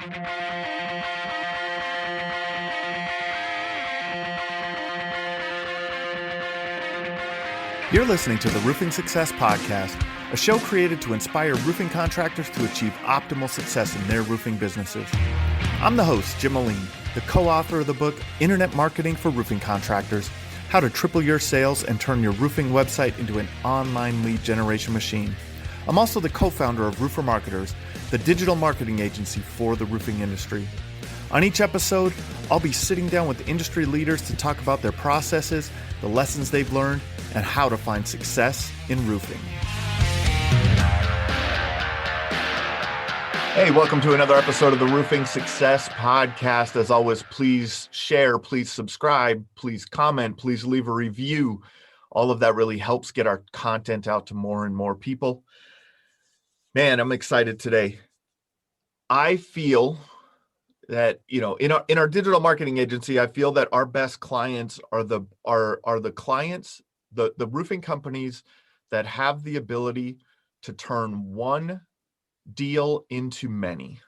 You're listening to the Roofing Success Podcast, a show created to inspire roofing contractors to achieve optimal success in their roofing businesses. I'm the host, Jim Moline, the co-author of the book, Internet Marketing for Roofing Contractors, How to Triple Your Sales and Turn Your Roofing Website into an Online Lead Generation Machine. I'm also the co-founder of Roofer Marketers, the digital marketing agency for the roofing industry. On each episode, I'll be sitting down with industry leaders to talk about their processes, the lessons they've learned, and how to find success in roofing. Hey, welcome to another episode of the Roofing Success Podcast. As always, please share, please subscribe, please comment, please leave a review. All of that really helps get our content out to more and more people. Man, I'm excited today. I feel that, in our digital marketing agency, I feel that our best clients are the clients, the roofing companies that have the ability to turn one deal into many.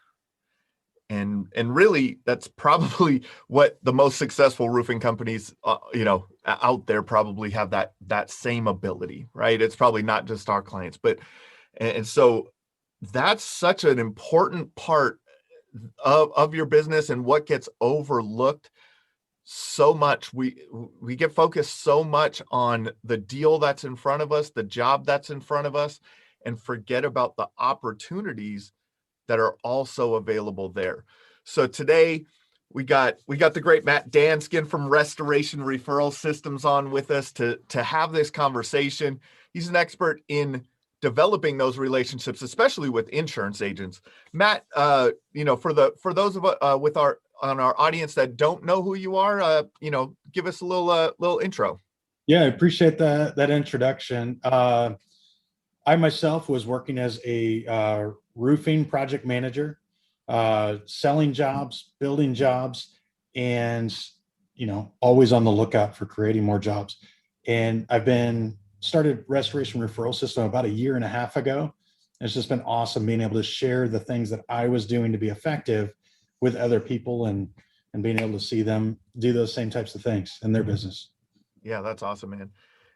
And really, that's probably what the most successful roofing companies, out there probably have that same ability, right? It's probably not just our clients, and so that's such an important part of your business and what gets overlooked so much. We get focused so much on the deal that's in front of us, the job that's in front of us, and forget about the opportunities that are also available there. So today we got the great Matt Danskin from Restoration Referral Systems on with us to have this conversation. He's an expert in developing those relationships, especially with insurance agents. Matt, for those of on our audience that don't know who you are, give us a little intro. Yeah, I appreciate that introduction. I myself was working as a roofing project manager, selling jobs, building jobs, and always on the lookout for creating more jobs. And I've started Restoration Referral System about a year and a half ago. It's just been awesome being able to share the things that I was doing to be effective with other people and being able to see them do those same types of things in their business. Yeah, that's awesome, man.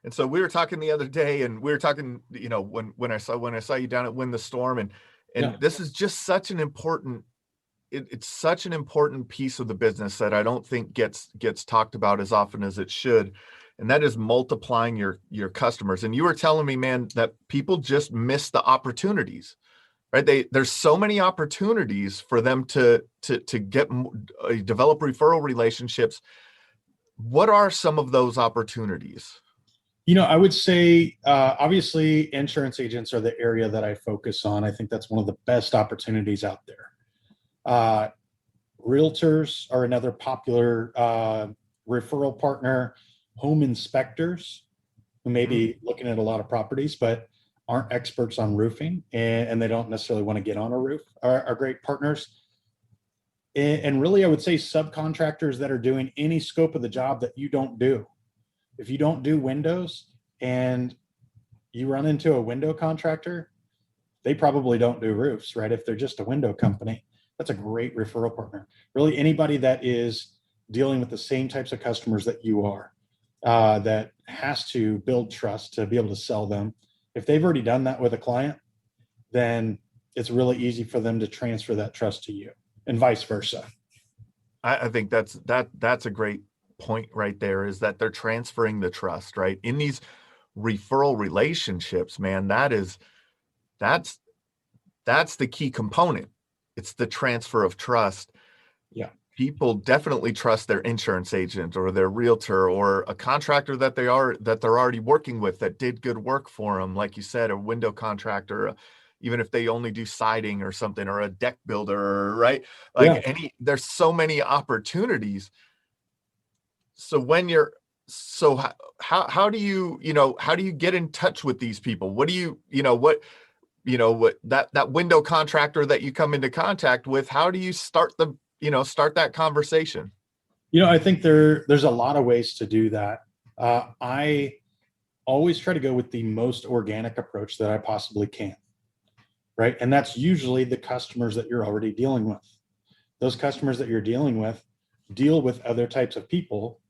And so we were talking the other day, and we were talking, when I saw you down at Win the Storm, and yeah. This is just such an important, it's such an important piece of the business that I don't think gets talked about as often as it should. And that is multiplying your customers. And you were telling me, man, that people just miss the opportunities, right? There's so many opportunities for them to develop referral relationships. What are some of those opportunities? I would say, obviously, insurance agents are the area that I focus on. I think that's one of the best opportunities out there. Realtors are another popular referral partner. Home inspectors who may be looking at a lot of properties, but aren't experts on roofing and they don't necessarily want to get on a roof are great partners. And really, I would say subcontractors that are doing any scope of the job that you don't do. If you don't do windows and you run into a window contractor, they probably don't do roofs, right? If they're just a window company, that's a great referral partner. Really, anybody that is dealing with the same types of customers that you are. That has to build trust to be able to sell them. If they've already done that with a client, then it's really easy for them to transfer that trust to you and vice versa. I think that's a great point right there, is that they're transferring the trust, right? In these referral relationships, man, that's the key component. It's the transfer of trust. Yeah. People definitely trust their insurance agent or their realtor or a contractor that they're already working with that did good work for them. Like you said, a window contractor, even if they only do siding or something, or a deck builder, right? There's so many opportunities. So how do you get in touch with these people? What do that window contractor that you come into contact with, how do you start that conversation? I think there's a lot of ways to do that. I always try to go with the most organic approach that I possibly can, right? And that's usually the customers that you're already dealing with. those customers that you're dealing with deal with other types of people.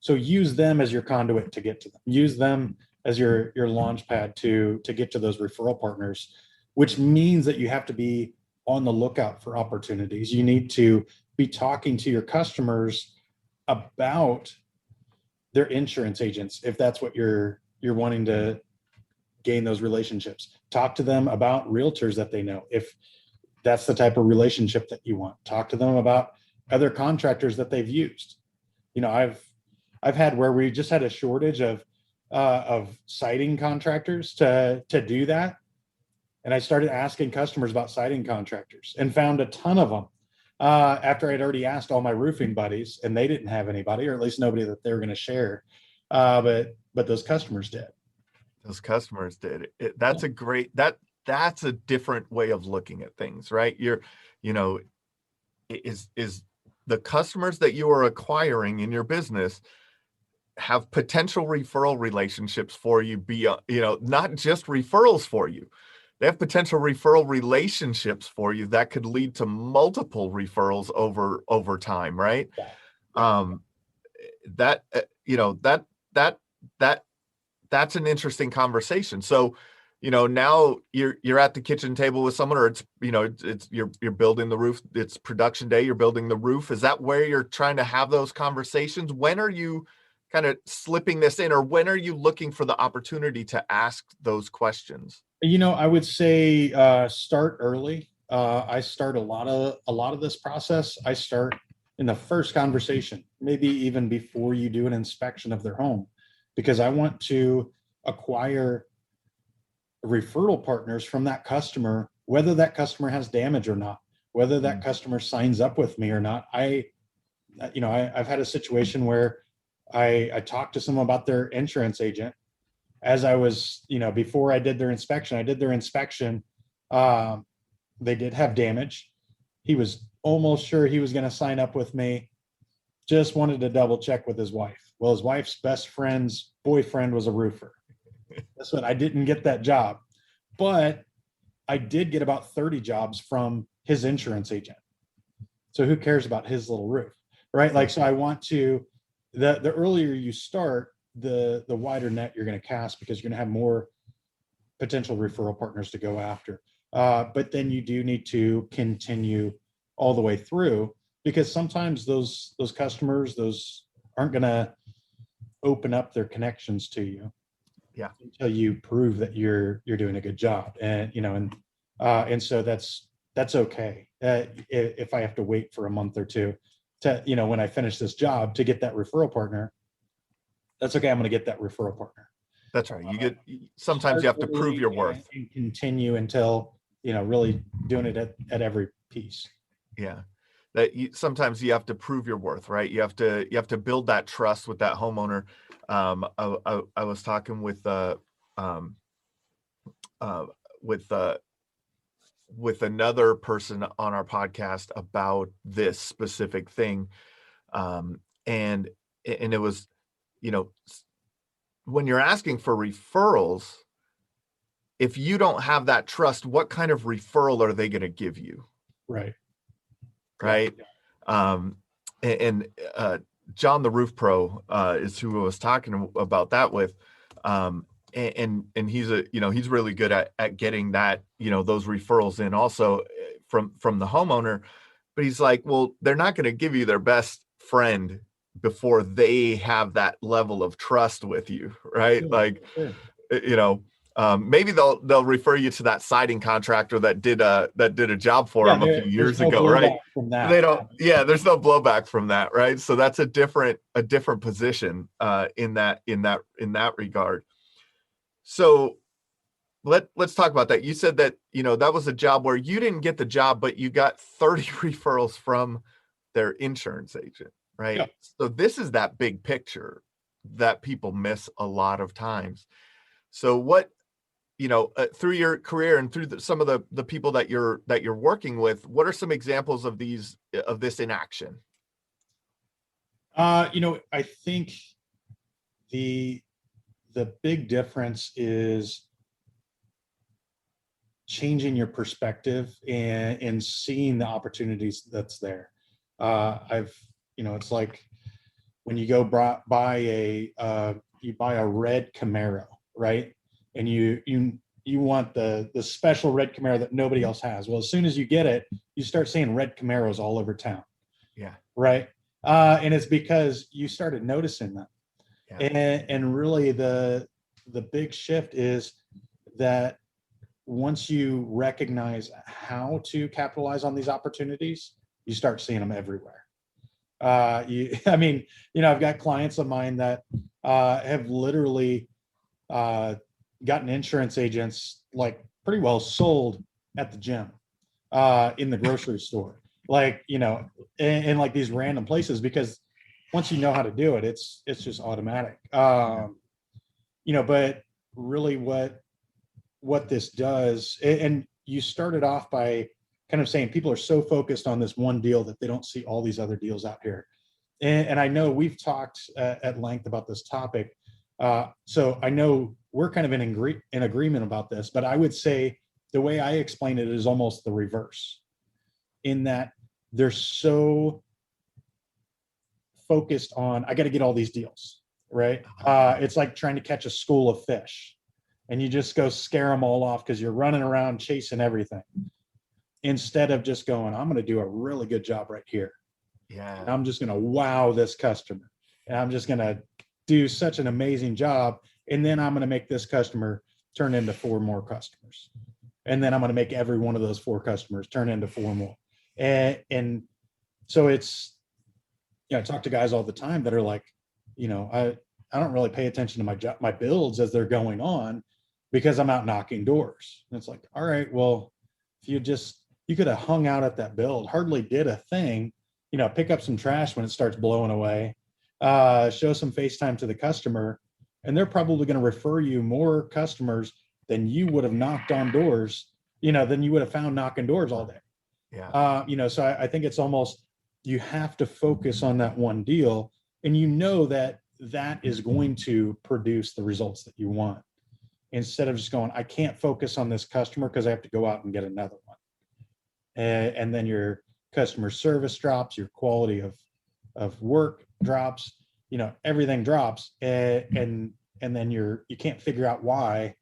So use them as your conduit to get to them. Use them as your launch pad to get to those referral partners, which means that you have to be on the lookout for opportunities. You need to be talking to your customers about their insurance agents, if that's what you're wanting to gain those relationships. Talk to them about realtors that they know, if that's the type of relationship that you want. Talk to them about other contractors that they've used. You know, I've had where we just had a shortage of siding contractors to do that, and I started asking customers about siding contractors and found a ton of them after I'd already asked all my roofing buddies, and they didn't have anybody, or at least nobody that they were going to share. But those customers did. Those customers did. That's a great, that's a different way of looking at things, right? Is the customers that you are acquiring in your business have potential referral relationships for you, not just referrals for you. They have potential referral relationships for you that could lead to multiple referrals over time, right? Yeah. That's an interesting conversation. So, now you're at the kitchen table with someone, or it's you're building the roof. It's production day. You're building the roof. Is that where you're trying to have those conversations? When are you kind of slipping this in, or when are you looking for the opportunity to ask those questions? I would say start early. I start a lot of this process. I start in the first conversation, maybe even before you do an inspection of their home, because I want to acquire referral partners from that customer, whether that customer has damage or not, whether that customer signs up with me or not. I've had a situation where I talked to someone about their insurance agent as I was, before I did their inspection. They did have damage. He was almost sure he was going to sign up with me. Just wanted to double check with his wife. Well, his wife's best friend's boyfriend was a roofer. That's what I didn't get that job, but I did get about 30 jobs from his insurance agent. So who cares about his little roof, right? Like, so I want to, the earlier you start, the wider net you're going to cast, because you're going to have more potential referral partners to go after. But then you do need to continue all the way through, because sometimes those customers, those aren't going to open up their connections to you. Yeah. Until you prove that you're doing a good job. And so that's okay. If I have to wait for a month or two to, when I finish this job, to get that referral partner, that's okay. I'm going to get that referral partner. That's right. Sometimes you have to prove your worth and continue until, really doing it at every piece. Yeah. Sometimes you have to prove your worth, right? You have to build that trust with that homeowner. I was talking with another person on our podcast about this specific thing. And it was, when you're asking for referrals, if you don't have that trust, what kind of referral are they going to give you? Right. Right. Yeah. And John, the Roof Pro, is who I was talking about that with. And he's he's really good at getting that, those referrals in also from the homeowner. But he's like, well, they're not going to give you their best friend before they have that level of trust with you. Right. Sure, like, sure. Maybe they'll refer you to that siding contractor that did a job for them a few years ago, right? They don't. Yeah, there's no blowback from that, right? So that's a different position in that regard. So let's talk about that. You said that that was a job where you didn't get the job, but you got 30 referrals from their insurance agent, right? Yeah. So this is that big picture that people miss a lot of times. So what, through your career and through some of the people that you're working with, what are some examples of this in action? I think the big difference is changing your perspective and seeing the opportunities that's there. It's like when you go buy you buy a red Camaro, right? And you want the special red Camaro that nobody else has. Well, as soon as you get it, you start seeing red Camaros all over town. Yeah. Right. And it's because you started noticing them. Yeah. And really the big shift is that once you recognize how to capitalize on these opportunities, you start seeing them everywhere. I've got clients of mine that have literally gotten insurance agents like pretty well sold at the gym, in the grocery store, like, in like these random places, because once you know how to do it, it's just automatic. But really what this does, and you started off by kind of saying people are so focused on this one deal that they don't see all these other deals out here. And I know we've talked at length about this topic. So I know we're kind of in agreement about this, but I would say the way I explain it is almost the reverse, in that they're so focused on, I got to get all these deals, right? It's like trying to catch a school of fish, and you just go scare them all off because you're running around chasing everything, instead of just going, I'm going to do a really good job right here. Yeah. And I'm just going to wow this customer, and I'm just going to do such an amazing job. And then I'm going to make this customer turn into 4 more customers. And then I'm going to make every one of those 4 customers turn into 4 more. And so it's, I talk to guys all the time that are like, I don't really pay attention to my builds as they're going on, because I'm out knocking doors. And it's like, all right, well, if you could have hung out at that build, hardly did a thing, pick up some trash when it starts blowing away, show some FaceTime to the customer, and they're probably going to refer you more customers than you would have knocked on doors, than you would have found knocking doors all day. Yeah. So I think it's almost, you have to focus on that one deal, and that is going to produce the results that you want, instead of just going, I can't focus on this customer because I have to go out and get another one. And then your customer service drops, your quality of work drops, everything drops, and then you can't figure out why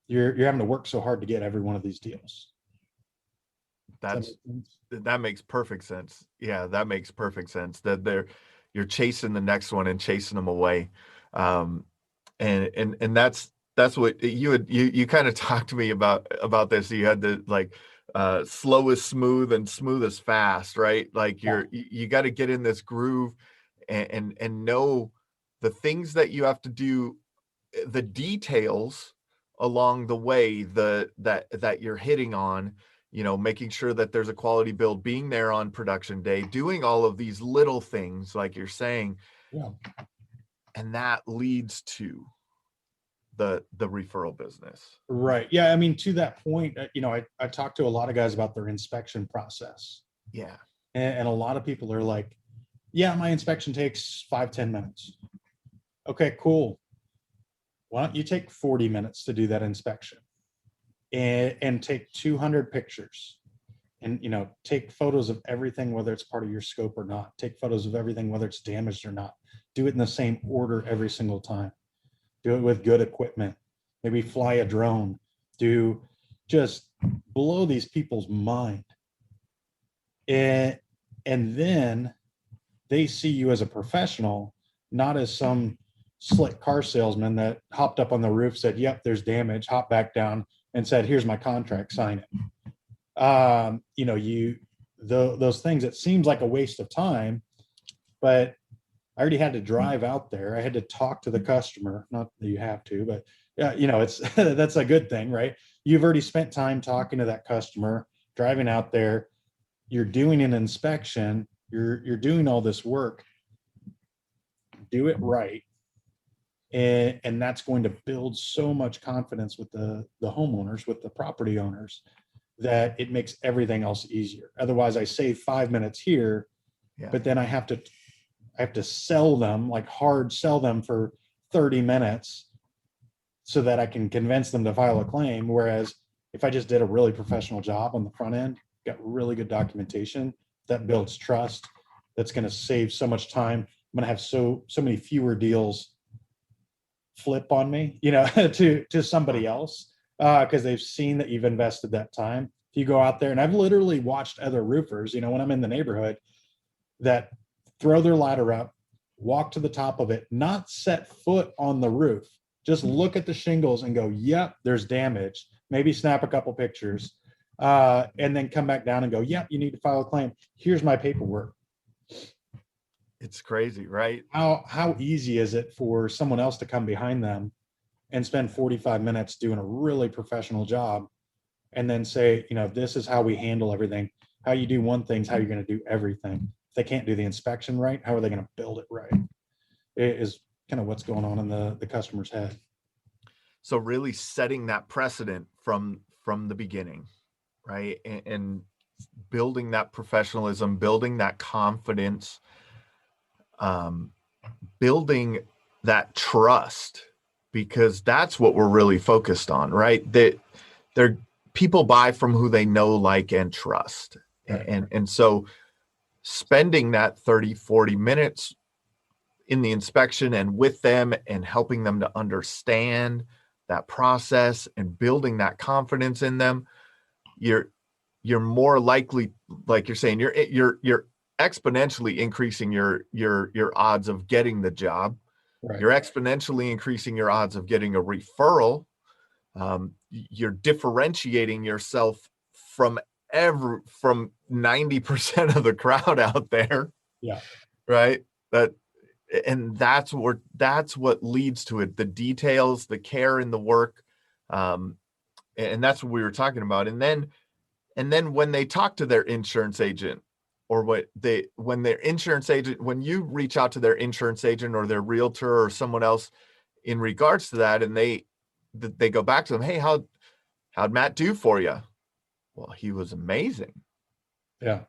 you're having to work so hard to get every one of these deals. That makes perfect sense. Yeah, that makes perfect sense, that you're chasing the next one and chasing them away. And that's what you kind of talked to me about this. You had the like slow is smooth and smooth is fast, right? Like you got to get in this groove and know the things that you have to do, the details along the way that you're hitting on, making sure that there's a quality build, being there on production day, doing all of these little things like you're saying. Yeah. And that leads to the referral business. Right. Yeah. I mean, to that point, I talked to a lot of guys about their inspection process. Yeah. And a lot of people are like, yeah, my inspection takes 5-10 minutes. Okay, cool. Why don't you take 40 minutes to do that inspection, and take 200 pictures, and take photos of everything, whether it's part of your scope or not. Take photos of everything, whether it's damaged or not. Do it in the same order every single time. Do it with good equipment. Maybe fly a drone. Just blow these people's mind. And then they see you as a professional, not as some slick car salesman that hopped up on the roof, said, yep, there's damage, hopped back down and said, here's my contract, sign it. Those things, it seems like a waste of time, but I already had to drive out there. I had to talk to the customer. Not that you have to, but it's that's a good thing, right? You've already spent time talking to that customer, driving out there. You're doing an inspection. You're doing all this work. Do it right, and that's going to build so much confidence with the homeowners, with the property owners, that it makes everything else easier. Otherwise, I save 5 minutes here, but then I have to sell them, like hard sell them for 30 minutes so that I can convince them to file a claim. Whereas if I just did a really professional job on the front end, got really good documentation that builds trust, that's going to save so much time. I'm going to have so many fewer deals flip on me, to somebody else, because they've seen that you've invested that time. If you go out there, and I've literally watched other roofers, when I'm in the neighborhood, that throw their ladder up, walk to the top of it, not set foot on the roof, just look at the shingles and go, yep, there's damage. Maybe snap a couple pictures, and then come back down and go, yep, you need to file a claim. Here's my paperwork. It's crazy, right? How easy is it for someone else to come behind them and spend 45 minutes doing a really professional job and then say, this is how we handle everything. How you do one thing is how you're going to do everything. If they can't do the inspection right, how are they going to build it right? It is kind of what's going on in the customer's head. So really setting that precedent from the beginning, right? And building that professionalism, building that confidence, building that trust, because that's what we're really focused on, right? That people buy from who they know, like, and trust. Right. And so spending that 30, 40 minutes in the inspection and with them and helping them to understand that process and building that confidence in them, you're more likely, like you're saying, you're exponentially increasing your odds of getting the job. Right. You're exponentially increasing your odds of getting a referral. You're differentiating yourself from 90% of the crowd out there. Yeah. Right. And that's what leads to it. The details, the care in the work. And that's what we were talking about. And then when they talk to their insurance agent, or when you reach out to their insurance agent or their realtor or someone else in regards to that, and they go back to them, hey, how'd Matt do for you? Well, he was amazing. Yeah.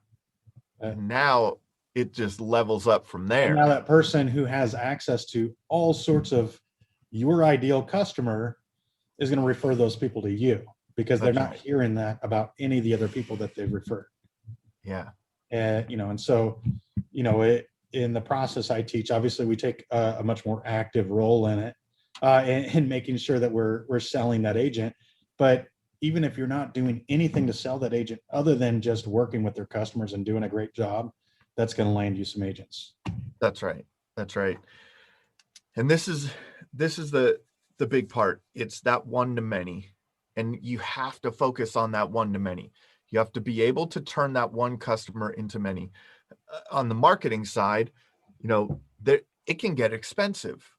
And now it just levels up from there. And now that person who has access to all sorts of your ideal customer is going to refer those people to you, because they're not hearing that about any of the other people that they've referred. Yeah. And so, in the process I teach, obviously we take a much more active role in it, in making sure that we're selling that agent. But even if you're not doing anything to sell that agent other than just working with their customers and doing a great job, that's going to land you some agents. That's right. And this is the big part. It's that one to many, and you have to focus on that one to many. You have to be able to turn that one customer into many. On the marketing side, it can get expensive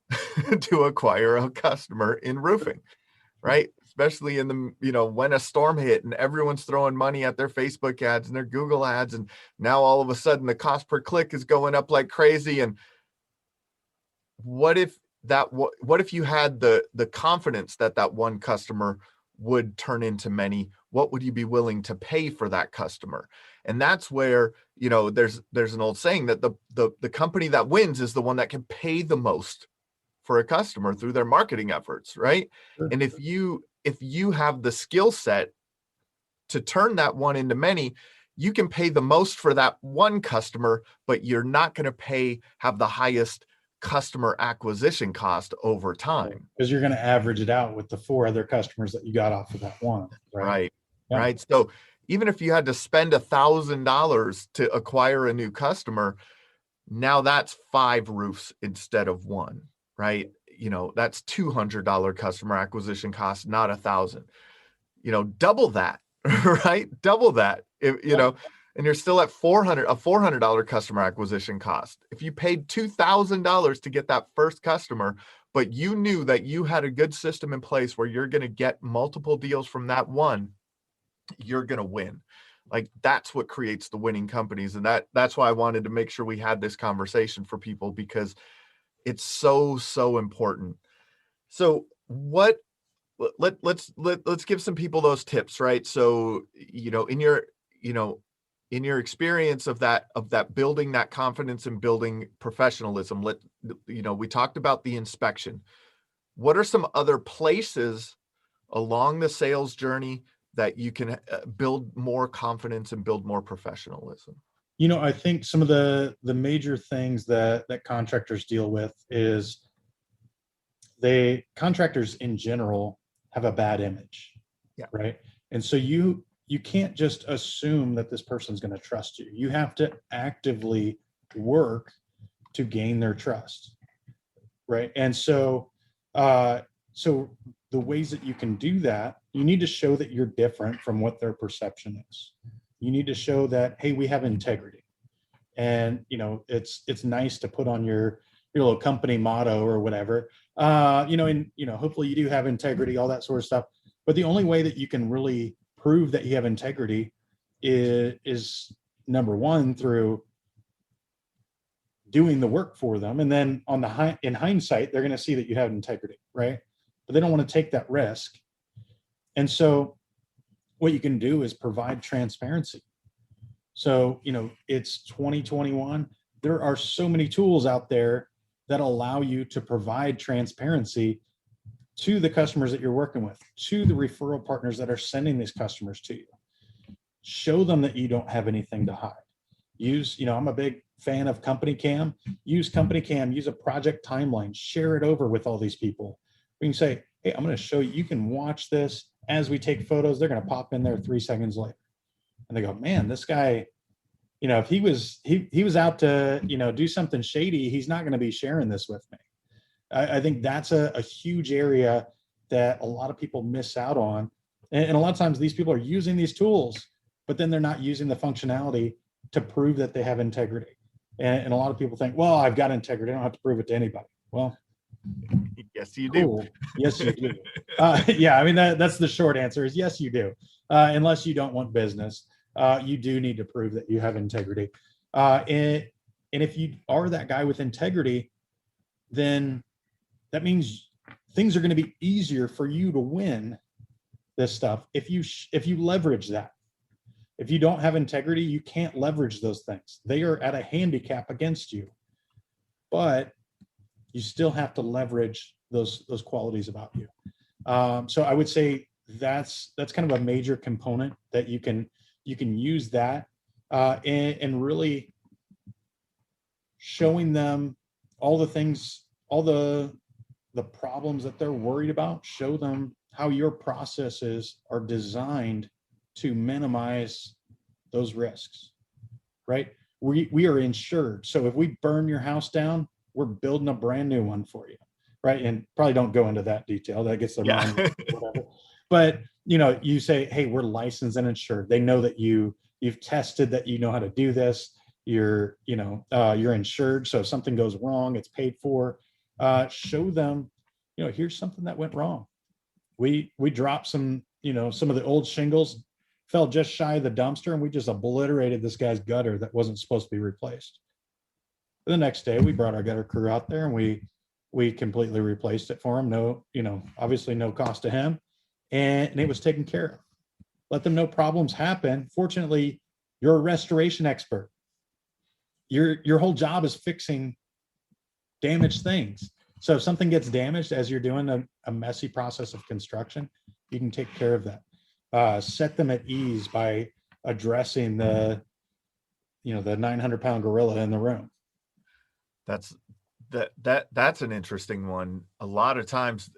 to acquire a customer in roofing, right? Especially in the, when a storm hit and everyone's throwing money at their Facebook ads and their Google ads. And now all of a sudden the cost per click is going up like crazy. And what if you had the confidence that one customer would turn into many? What would you be willing to pay for that customer? And that's where, there's an old saying that the company that wins is the one that can pay the most for a customer through their marketing efforts, right? Sure. And if you have the skill set to turn that one into many, you can pay the most for that one customer, but you're not going to have the highest customer acquisition cost over time, because you're going to average it out with the 4 other customers that you got off of that one. Right. Yeah. Right. So even if you had to spend $1,000 to acquire a new customer, now that's 5 roofs instead of 1, right? That's $200 customer acquisition cost, not $1,000. Double that, right? Double that. And you're still at $400 customer acquisition cost. If you paid $2,000 to get that first customer, but you knew that you had a good system in place where you're going to get multiple deals from that one, you're going to win. Like, that's what creates the winning companies. And that's why I wanted to make sure we had this conversation for people, because it's so important. So let's give some people those tips, right? So, in your experience of that building that confidence and building professionalism, we talked about the inspection. What are some other places along the sales journey that you can build more confidence and build more professionalism? I think some of the major things that contractors deal with is contractors in general have a bad image. Yeah. Right. And so you can't just assume that this person's going to trust you. You have to actively work to gain their trust. Right. And so the ways that you can do that, you need to show that you're different from what their perception is. You need to show that, hey, we have integrity. And it's nice to put on your little company motto or whatever. Hopefully you do have integrity, all that sort of stuff. But the only way that you can really prove that you have integrity is number one, through doing the work for them. And then in hindsight, they're going to see that you have integrity, right? But they don't want to take that risk. And so what you can do is provide transparency. So, it's 2021. There are so many tools out there that allow you to provide transparency to the customers that you're working with, to the referral partners that are sending these customers to you. Show them that you don't have anything to hide. I'm a big fan of Company Cam. Use Company Cam, use a project timeline, share it over with all these people. We can say, hey, I'm going to show you, you can watch this as we take photos. They're going to pop in there 3 seconds later. And they go, man, this guy, if he was out to, do something shady, he's not going to be sharing this with me. I think that's a huge area that a lot of people miss out on. And a lot of times these people are using these tools, but then they're not using the functionality to prove that they have integrity. And a lot of people think, well, I've got integrity. I don't have to prove it to anybody. Well, yes, you cool. do. Yes, you do. That's the short answer is yes, you do. Unless you don't want business, you do need to prove that you have integrity. And if you are that guy with integrity, then that means things are going to be easier for you to win this stuff if you leverage that. If you don't have integrity, you can't leverage those things. They are at a handicap against you. But you still have to leverage those qualities about you. So I would say that's kind of a major component that you can use that and really showing them all the things, all the problems that they're worried about. Show them how your processes are designed to minimize those risks, right? We are insured. So if we burn your house down, we're building a brand new one for you, right? And probably don't go into that detail. That gets their mind, whatever. But you say, hey, we're licensed and insured. They know that you've tested that you know how to do this. You're insured. So if something goes wrong, it's paid for. Show them, here's something that went wrong. We dropped some of the old shingles, fell just shy of the dumpster, and we just obliterated this guy's gutter that wasn't supposed to be replaced. The next day, we brought our gutter crew out there and we completely replaced it for him. No, obviously no cost to him, and it was taken care of. Let them know problems happen. Fortunately, you're a restoration expert. Your whole job is fixing damaged things. So if something gets damaged as you're doing a messy process of construction, you can take care of that. Set them at ease by addressing the 900-pound gorilla in the room. That's an interesting one. A lot of times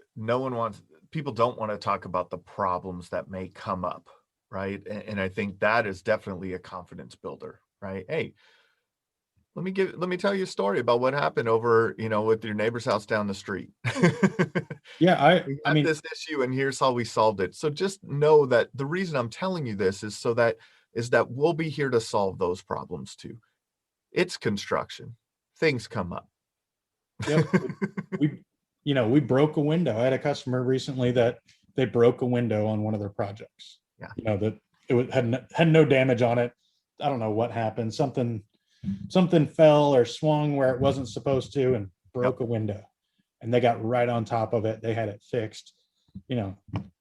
people don't want to talk about the problems that may come up, right? And I think that is definitely a confidence builder, right? Hey, let me tell you a story about what happened over, with your neighbor's house down the street. Yeah, I mean this issue, and here's how we solved it. So just know that the reason I'm telling you this is that we'll be here to solve those problems too. It's construction. Things come up. Yep. We broke a window. I had a customer recently that they broke a window on one of their projects. Yeah. That it had no damage on it. I don't know what happened. Something fell or swung where it wasn't supposed to and broke a window. And they got right on top of it. They had it fixed,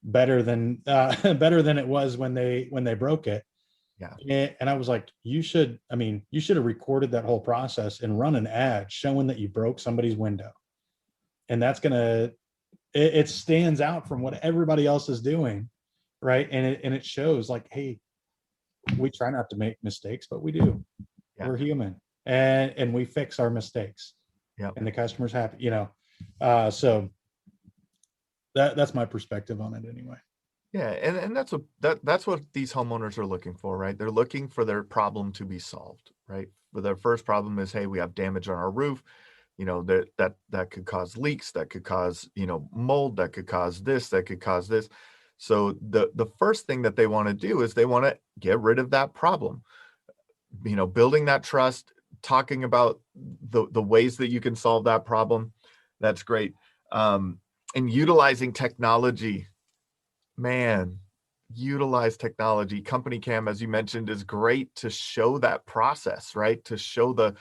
better than it was when they broke it. Yeah. And I was like, you should have recorded that whole process and run an ad showing that you broke somebody's window. And that's it stands out from what everybody else is doing. right? And it shows like, hey, we try not to make mistakes, but we do. Yeah. We're human, and we fix our mistakes. Yeah. And the customer's happy, so that's my perspective on it anyway. Yeah, and that's what these homeowners are looking for, right? They're looking for their problem to be solved, right? But their first problem is, hey, we have damage on our roof. That could cause leaks, that could cause, mold, that could cause this, that could cause this. So the first thing that they want to do is they want to get rid of that problem. Building that trust, talking about the ways that you can solve that problem. That's great. And utilizing technology. Man, utilize technology. Company Cam, as you mentioned, is great to show that process, right? To show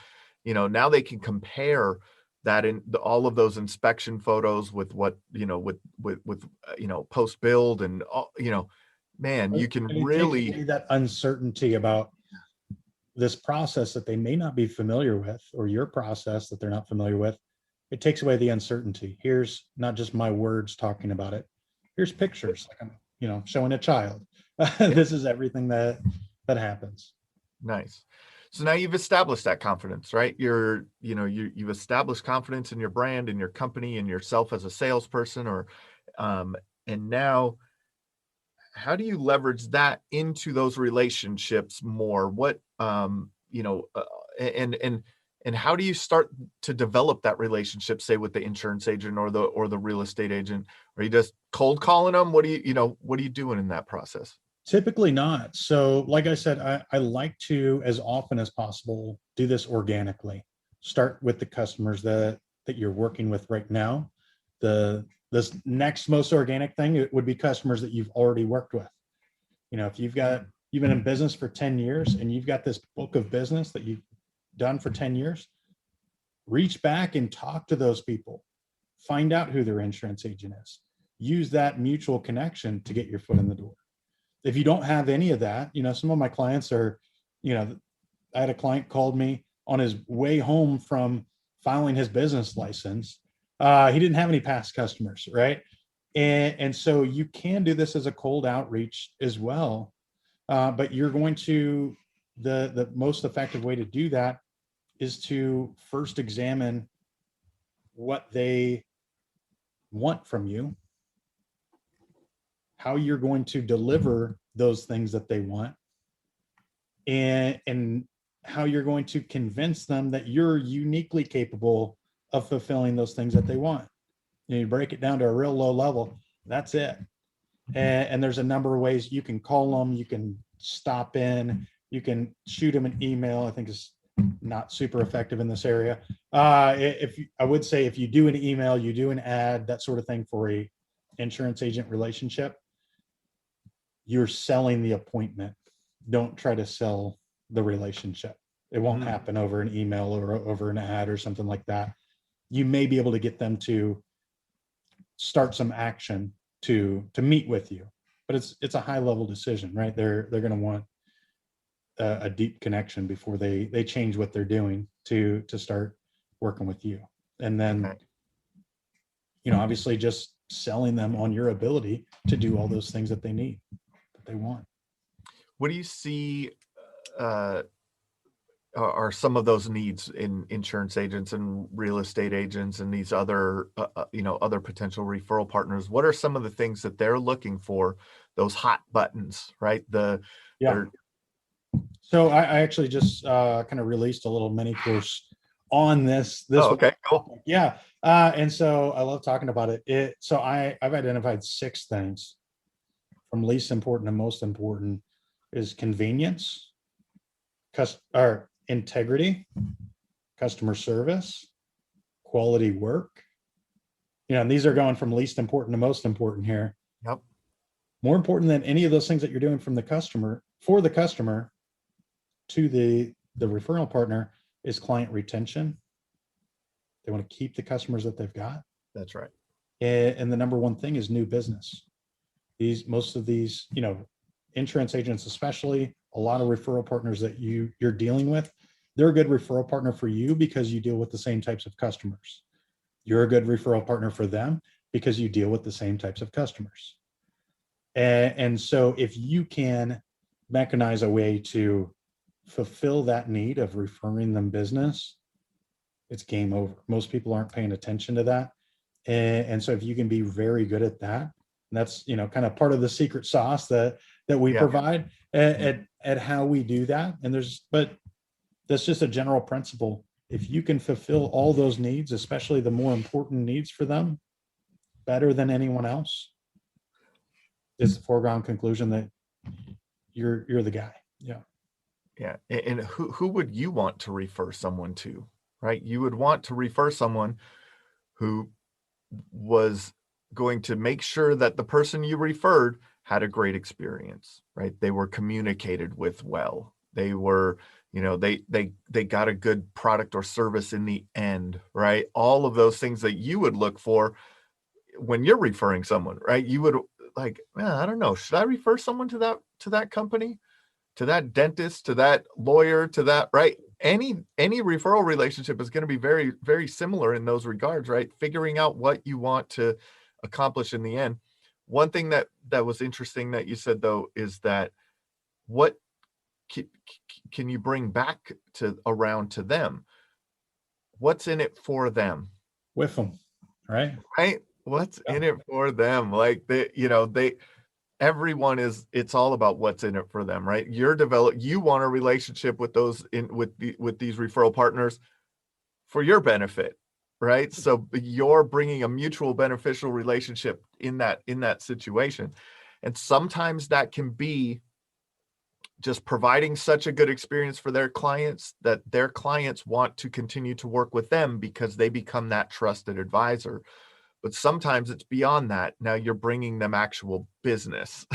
now they can compare that in all of those inspection photos with what, with post build and, man, you can And it really, takes away that uncertainty about this process that they may not be familiar with, or your process that they're not familiar with. It takes away the uncertainty. Here's not just my words talking about it. Here's pictures, like I'm, showing a child. This is everything that happens. nice. So now you've established that confidence, right? You've established confidence in your brand, in your company, in yourself as a salesperson, and now how do you leverage that into those relationships more? What, and how do you start to develop that relationship, say with the insurance agent or the real estate agent? Are you just cold calling them? What are you doing in that process? Typically not. So like I said, I like to, as often as possible, do this organically. Start with the customers that you're working with right now. This next most organic thing, it would be customers that you've already worked with. If you've been in business for 10 years and you've got this book of business that you've done for 10 years, reach back and talk to those people. Find out who their insurance agent is. Use that mutual connection to get your foot in the door. If you don't have any of that, some of my clients are, I had a client called me on his way home from filing his business license. He didn't have any past customers, right? And so you can do this as a cold outreach as well. But you're going to, the most effective way to do that is to first examine what they want from you, how you're going to deliver those things that they want, and how you're going to convince them that you're uniquely capable of fulfilling those things that they want. You break it down to a real low level. That's it. And there's a number of ways you can call them. You can stop in. You can shoot them an email. I think is not super effective in this area. I would say if you do an email, you do an ad, that sort of thing for a insurance agent relationship, you're selling the appointment. Don't try to sell the relationship. It won't happen over an email or over an ad or something like that. You may be able to get them to start some action to meet with you, but it's a high level decision, right? They're going to want a deep connection before they change what they're doing to start working with you. And then, obviously just selling them on your ability to do all those things that they need, that they want. What do you see are some of those needs in insurance agents and real estate agents and these other, other potential referral partners? What are some of the things that they're looking for, those hot buttons, right? So I actually just kind of released a little mini course on this. Okay, cool. Yeah. And so I love talking about it. So I've identified 6 things from least important to most important is convenience, integrity, customer service, quality work. And these are going from least important to most important here. Yep. More important than any of those things that you're doing from the customer, for the customer to the referral partner, is client retention. They want to keep the customers that they've got. That's right. And the number one thing is new business. Most of these, insurance agents, especially a lot of referral partners that you're dealing with, they're a good referral partner for you because you deal with the same types of customers. You're a good referral partner for them because you deal with the same types of customers. And so if you can mechanize a way to fulfill that need of referring them business, it's game over. Most people aren't paying attention to that. And so if you can be very good at that, and that's, kind of part of the secret sauce that we Yeah. provide at how we do that. But that's just a general principle. If you can fulfill all those needs, especially the more important needs for them, better than anyone else, it's the foregone conclusion that you're the guy. Yeah. Yeah. And who would you want to refer someone to, right? You would want to refer someone who was going to make sure that the person you referred had a great experience, right? They were communicated with well. They were, they got a good product or service in the end, right? All of those things that you would look for when you're referring someone, right? You would like, man, I don't know, should I refer someone to that company, to that dentist, to that lawyer, to that, right? Any referral relationship is going to be very, very similar in those regards, right? Figuring out what you want to accomplish in the end. One thing that was interesting that you said, though, is that what can you bring back around to them? What's in it for them? With them, right? Right? What's in it for them? Like everyone it's all about what's in it for them, right? You want a relationship with with these referral partners for your benefit, right? So you're bringing a mutual beneficial relationship in that situation. And sometimes that can be just providing such a good experience for their clients that their clients want to continue to work with them because they become that trusted advisor. But sometimes it's beyond that. Now you're bringing them actual business,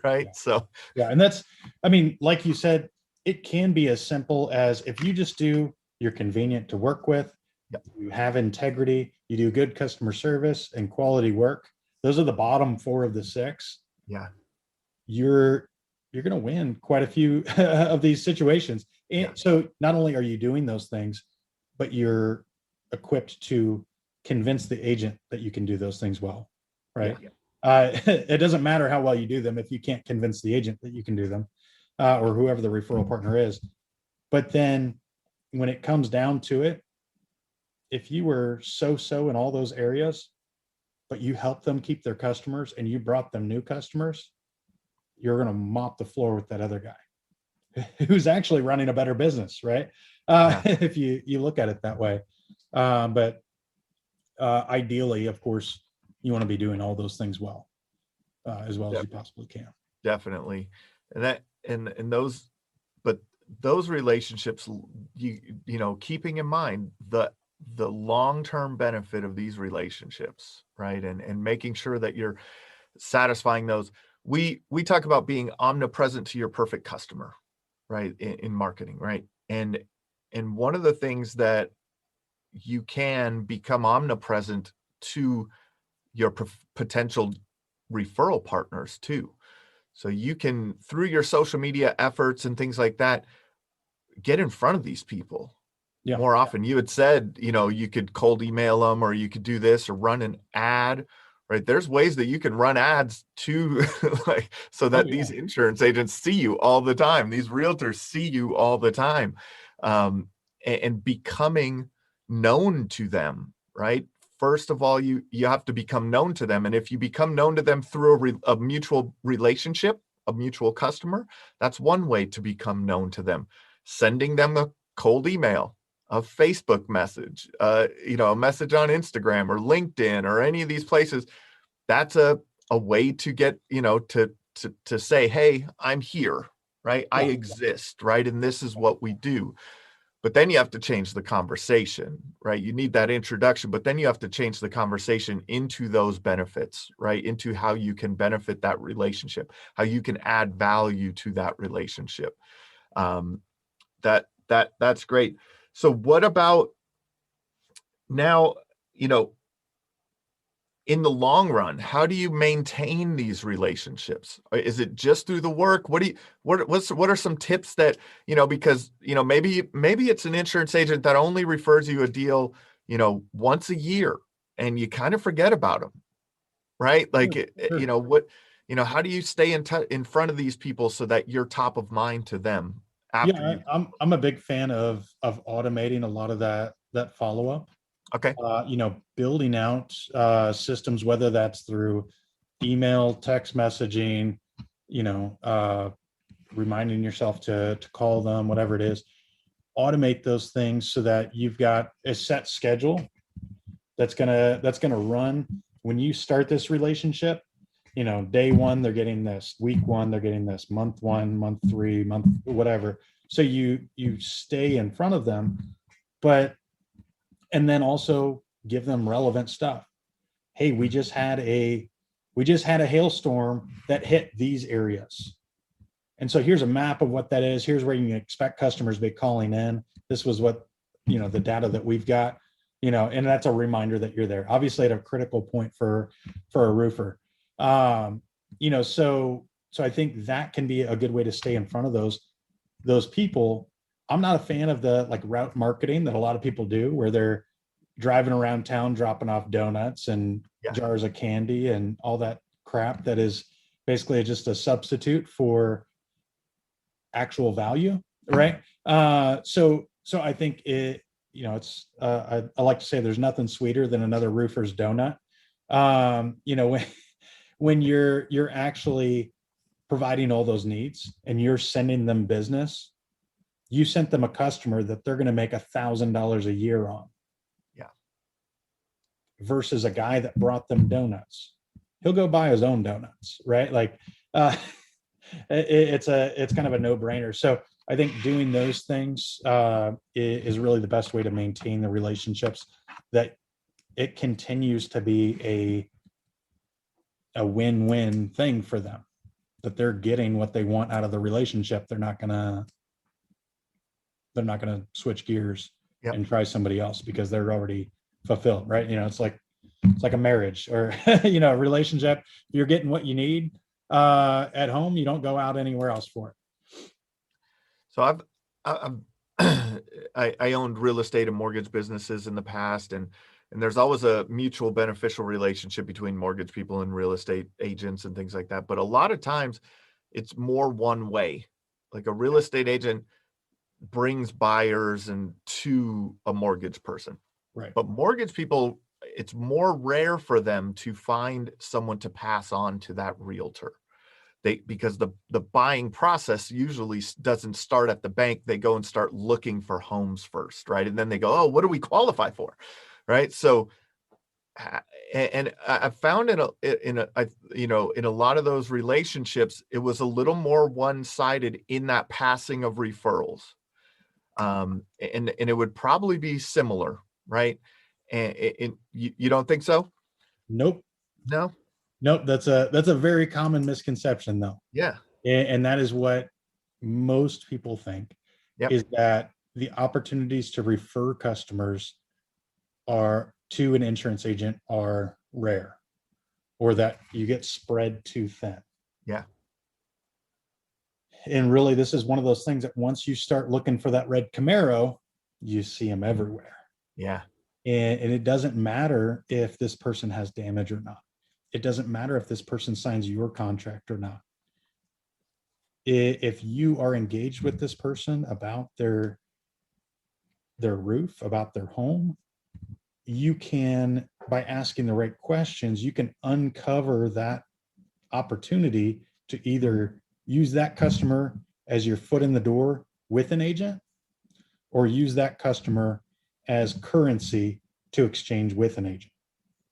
right? Yeah. So Yeah. And like you said, it can be as simple as if you just you're convenient to work with, yeah, you have integrity, you do good customer service and quality work. Those are the bottom 4 of the 6. yeah, You're going to win quite a few of these situations. And yeah, so not only are you doing those things, but you're equipped to convince the agent that you can do those things well, right? yeah, It doesn't matter how well you do them if you can't convince the agent that you can do them, or whoever the referral partner is. But then when it comes down to it, if you were so in all those areas, but you helped them keep their customers and you brought them new customers, you're going to mop the floor with that other guy who's actually running a better business, right? If you look at it that way. But ideally, of course, you want to be doing all those things well, as well as you possibly can. definitely. And those, but those relationships, keeping in mind the long-term benefit of these relationships, right? And making sure that you're satisfying those. We talk about being omnipresent to your perfect customer, right? In marketing, right? And one of the things that you can become omnipresent to your potential referral partners too. So you can, through your social media efforts and things like that, get in front of these people more often. You had said, you could cold email them, or you could do this, or run an ad, right? There's ways that you can run ads to so that these insurance agents see you all the time. These realtors see you all the time, and becoming known to them, right? First of all, you have to become known to them. And if you become known to them through a mutual relationship, a mutual customer, that's one way to become known to them. Sending them a cold email, a Facebook message, a message on Instagram or LinkedIn or any of these places. That's a way to get, to say, hey, I'm here, right? I exist, right? And this is what we do. But then you have to change the conversation, right? You need that introduction, but then you have to change the conversation into those benefits, right? Into how you can benefit that relationship, how you can add value to that relationship. That's great. So what about now, in the long run, how do you maintain these relationships? Is it just through the work? What are some tips that, because, maybe it's an insurance agent that only refers you a deal, once a year, and you kind of forget about them, right? Like, Sure. how do you stay in front of these people so that you're top of mind to them after Yeah, you? I'm a big fan of automating a lot of that follow up. Okay. Building out systems, whether that's through email, text messaging, reminding yourself to call them, whatever it is. Automate those things so that you've got a set schedule that's gonna run when you start this relationship. Day one they're getting this, week one they're getting this, month one, month three, month whatever. So you stay in front of them, but and then also give them relevant stuff. Hey, we just had a hailstorm that hit these areas. And so here's a map of what that is. Here's where you can expect customers to be calling in. This was what, the data that we've got, and that's a reminder that you're there. Obviously at a critical point for a roofer. So I think that can be a good way to stay in front of those people. I'm not a fan of the like route marketing that a lot of people do, where they're driving around town dropping off donuts and Yeah. jars of candy and all that crap that is basically just a substitute for actual value, right? So I think it's I like to say there's nothing sweeter than another roofer's donut. When you're actually providing all those needs and you're sending them business, you sent them a customer that they're going to make $1,000 a year on. Yeah. Versus a guy that brought them donuts. He'll go buy his own donuts, right? Like, it's kind of a no-brainer. So I think doing those things is really the best way to maintain the relationships, that it continues to be a win-win thing for them, that they're getting what they want out of the relationship. They're not gonna switch gears and try somebody else because they're already fulfilled, right? It's like a marriage or a relationship. You're getting what you need at home. You don't go out anywhere else for it. So I've I owned real estate and mortgage businesses in the past, and there's always a mutual beneficial relationship between mortgage people and real estate agents and things like that. But a lot of times it's more one way. Like a real estate agent brings buyers and to a mortgage person. Right. But mortgage people, it's more rare for them to find someone to pass on to that realtor. Because the buying process usually doesn't start at the bank. They go and start looking for homes first, right? And then they go, oh, what do we qualify for, right? So, and I found in a lot of those relationships, it was a little more one-sided in that passing of referrals, and it would probably be similar, right? And you don't think so? Nope. No. Nope. That's a very common misconception, though. Yeah. And that is what most people think, is that the opportunities to refer customers to an insurance agent are rare, or that you get spread too thin. Yeah. And really, this is one of those things that once you start looking for that red Camaro, you see them everywhere. Yeah. And it doesn't matter if this person has damage or not. It doesn't matter if this person signs your contract or not. If you are engaged with this person about their roof, about their home, you can, by asking the right questions, you can uncover that opportunity to either use that customer as your foot in the door with an agent, or use that customer as currency to exchange with an agent.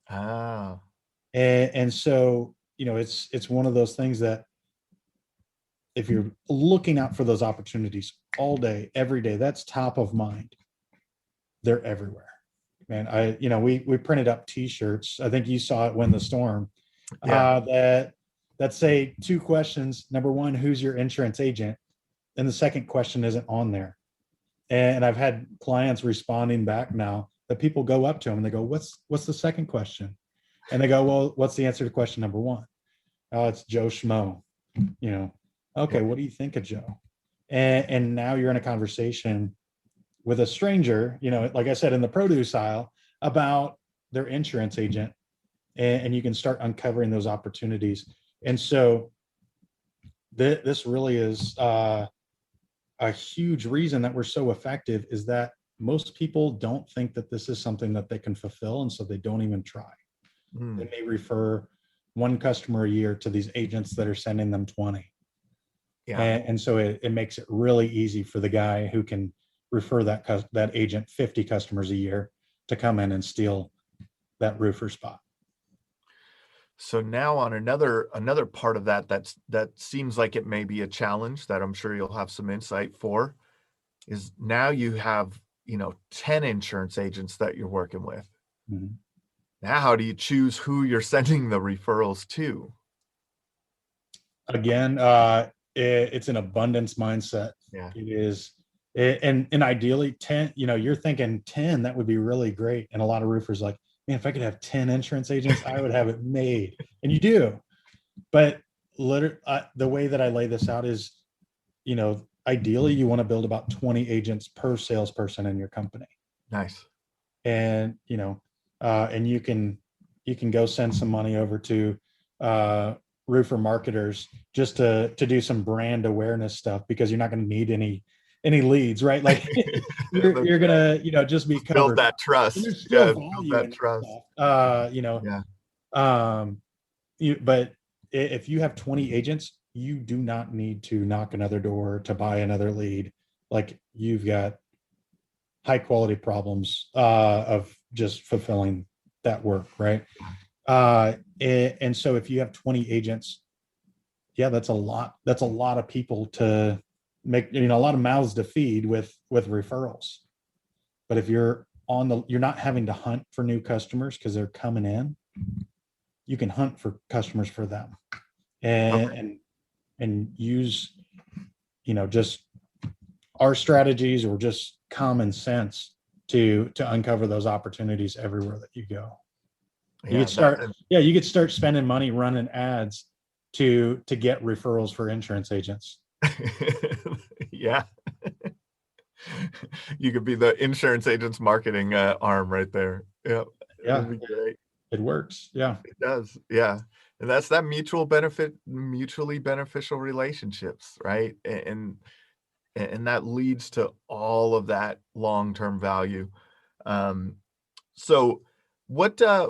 Ah. And so, it's one of those things that if you're looking out for those opportunities all day, every day, that's top of mind. They're everywhere. Man, we printed up T-shirts. I think you saw it when the storm. That say 2 questions. Number 1, who's your insurance agent? And the second question isn't on there. And I've had clients responding back now that people go up to them and they go, "What's the second question?" And they go, "Well, what's the answer to question number 1?" "Oh, it's Joe Schmo." Okay, what do you think of Joe? And now you're in a conversation with a stranger, like I said, in the produce aisle, about their insurance agent, and you can start uncovering those opportunities. And so this really is a huge reason that we're so effective, is that most people don't think that this is something that they can fulfill, and so they don't even try. They may refer one customer a year to these agents that are sending them 20. Yeah. And so it makes it really easy for the guy who can refer that agent 50 customers a year to come in and steal that roofer spot. So now on another part of that seems like it may be a challenge that I'm sure you'll have some insight for, is now you have, 10 insurance agents that you're working with. Mm-hmm. Now, how do you choose who you're sending the referrals to? Again, it's an abundance mindset. Yeah. It is. And ideally 10, you're thinking 10, that would be really great. And a lot of roofers like, man, if I could have 10 insurance agents, I would have it made. And you do. But the way that I lay this out is, ideally you want to build about 20 agents per salesperson in your company. Nice. And, and you can go send some money over to roofer marketers just to do some brand awareness stuff, because you're not going to need any leads, right? Like you're gonna, just be covered. Build that trust. And there's still value build that in trust. Stuff. Yeah. But if you have 20 agents, you do not need to knock another door to buy another lead. Like, you've got high quality problems of just fulfilling that work, right? And so if you have 20 agents, yeah, that's a lot of people to make, a lot of mouths to feed with referrals. But if you're not having to hunt for new customers because they're coming in, you can hunt for customers for them and use, just our strategies or just common sense to uncover those opportunities everywhere that you go. You could start spending money running ads to get referrals for insurance agents. Yeah. You could be the insurance agent's marketing arm right there. Yeah. Yeah. It works. Yeah. It does. Yeah. And that's that mutually beneficial relationships, right? And that leads to all of that long-term value. So what can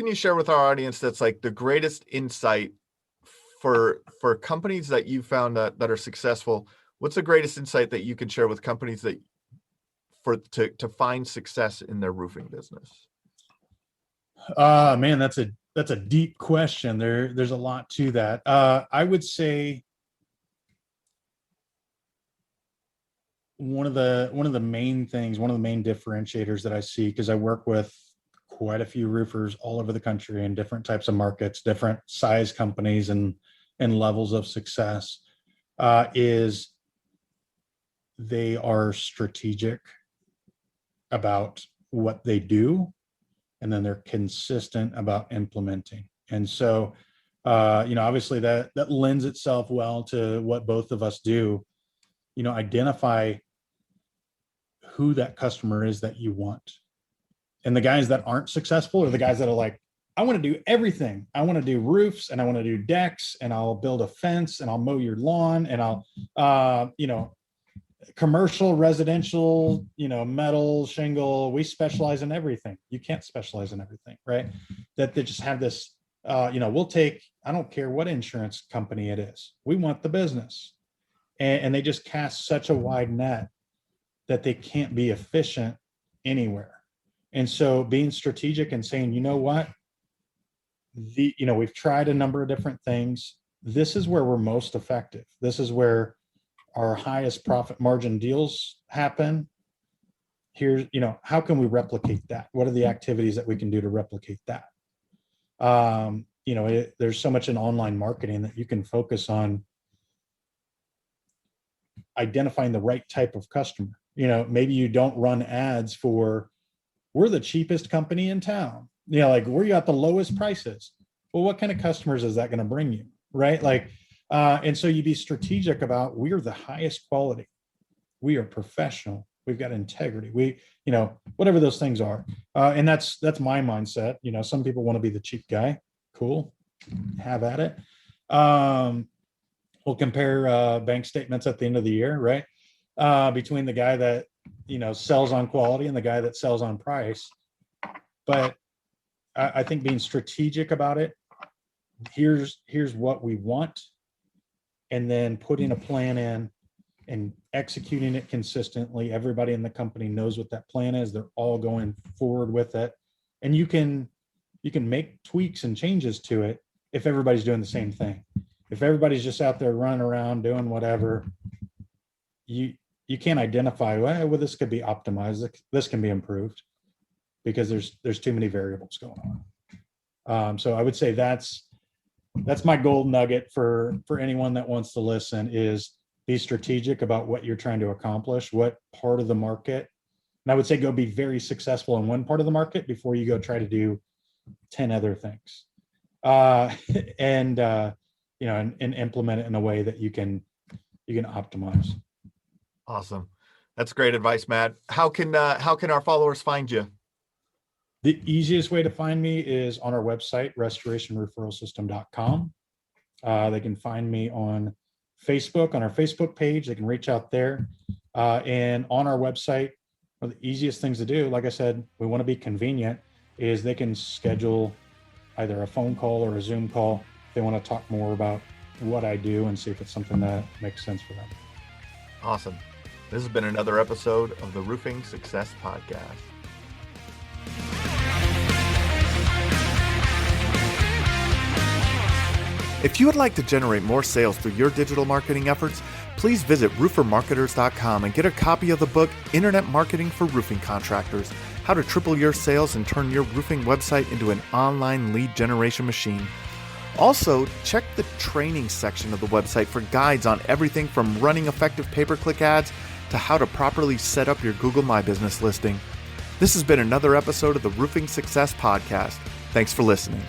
you share with our audience that's like the greatest insight for companies that you found that are successful? What's the greatest insight that you can share with companies to find success in their roofing business? Man, that's a deep question. There's a lot to that. I would say one of the main differentiators that I see, because I work with quite a few roofers all over the country in different types of markets, different size companies and levels of success, is they are strategic about what they do, and then they're consistent about implementing. And so, obviously that lends itself well to what both of us do. Identify who that customer is that you want. And the guys that aren't successful are the guys that are like, I want to do everything. I want to do roofs, and I want to do decks, and I'll build a fence, and I'll mow your lawn, and I'll, commercial, residential, metal, shingle. We specialize in everything. You can't specialize in everything, right? That they just have this, we'll take, I don't care what insurance company it is. We want the business. And they just cast such a wide net that they can't be efficient anywhere. And so being strategic and saying, you know what, we've tried a number of different things. This is where we're most effective. This is where our highest profit margin deals happen. Here's, how can we replicate that? What are the activities that we can do to replicate that? There's so much in online marketing that you can focus on identifying the right type of customer. Maybe you don't run ads for, we're the cheapest company in town. Like, we got the lowest prices. Well, what kind of customers is that going to bring you? Right? Like, and so you be strategic about, we're the highest quality. We are professional. we've got integrity. We, whatever those things are. And that's my mindset. Some people want to be the cheap guy. Cool. Have at it. We'll compare bank statements at the end of the year, right? Between the guy that, sells on quality and the guy that sells on price. But I think being strategic about it, here's what we want, and then putting a plan in and executing it consistently. Everybody in the company knows what that plan is. They're all going forward with it. And you can make tweaks and changes to it if everybody's doing the same thing. If everybody's just out there running around doing whatever, you can't identify, well, this could be optimized. This can be improved, because there's too many variables going on. So I would say that's my gold nugget for anyone that wants to listen, is be strategic about what you're trying to accomplish, what part of the market. And I would say go be very successful in one part of the market before you go try to do 10 other things. And implement it in a way that you can optimize. Awesome. That's great advice, Matt. How can our followers find you? The easiest way to find me is on our website, restorationreferralsystem.com. They can find me on Facebook, on our Facebook page. They can reach out there. And on our website, one of the easiest things to do, like I said, we want to be convenient, is they can schedule either a phone call or a Zoom call if they want to talk more about what I do and see if it's something that makes sense for them. Awesome. This has been another episode of the Roofing Success Podcast. If you would like to generate more sales through your digital marketing efforts, please visit roofermarketers.com and get a copy of the book, Internet Marketing for Roofing Contractors: How to Triple Your Sales and Turn Your Roofing Website into an Online Lead Generation Machine. Also, check the training section of the website for guides on everything from running effective pay-per-click ads to how to properly set up your Google My Business listing. This has been another episode of the Roofing Success Podcast. Thanks for listening.